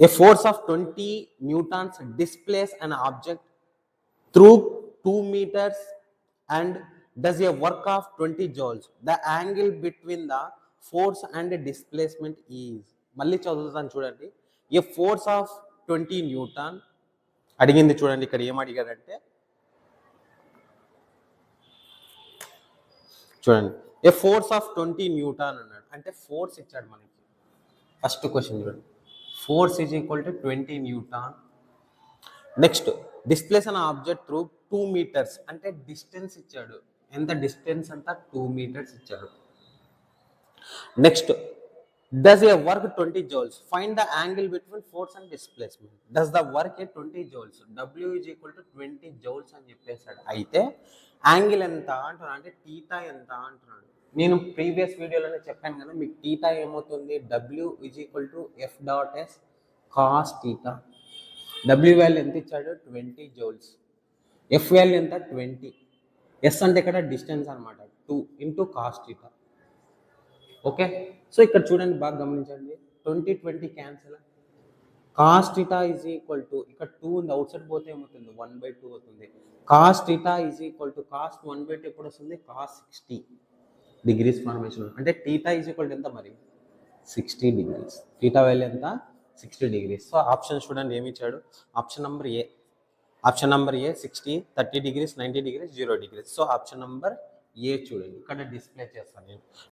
A force of 20 newtons displaces an object through 2 meters and does a work of 20 joules. The angle between the force and the displacement is. మళ్ళీ చదువుతాను చూడండి. A force of 20 newton అడిగింది చూడండి ఇక్కడ ఏం అడిగారంటే చూడండి ఏ force of 20 Newton అన్నాడు అంటే ఫోర్స్ ఇచ్చాడు మనకి ఫస్ట్ క్వశ్చన్ చూడండి force is equal to 20 newton next displace an object through 2 meters అంటే డిస్టెన్స్ ఇచ్చాడు ఎంత డిస్టెన్స్ అంతా 2 మీటర్స్ ఇచ్చాడు next does a work 20 joules find the angle between force and displacement does the work a 20 joules w is equal to 20 joules అని చెప్పేశాడు అయితే angle ఎంత అంటున్నాడు అంటే టీటా ఎంత అంటున్నాడు నేను ప్రీవియస్ వీడియోలోనే చెప్పాను కదా మీకు టీటా ఏమవుతుంది w is equal to f dot s cos theta w value ఎంత ఇచ్చాడు 20 joules f వాల్యూ ఎంత 20 s అంటే ఇక్కడ డిస్టెన్స్ అన్నమాట 2 into cos theta okay so ఇక్కడ చూడండి బాగా గమనించండి 20 20 cancel cos theta is equal to ఇక్కడ 2 ఉంది అవుట్ సైడ్ పోతే ఏమవుతుంది 1/2 అవుతుంది cos theta is equal to cos 1/2 ఎప్పుడు వస్తుంది కాస్ 60 డిగ్రీస్ ఫార్మేషన్ అంటే థీటా ఈజ్ ఈక్వల్ టు ఎంత మరి 60 డిగ్రీస్ థీటా వాల్యూ ఎంత 60 డిగ్రీస్ సో ఆప్షన్ చూడండి ఏమి ఇచ్చాడు option number A 60 30 degrees 90 degrees 0 degrees so option number A చూడండి ఇక్కడ డిస్ప్లే చేస్తాను నేను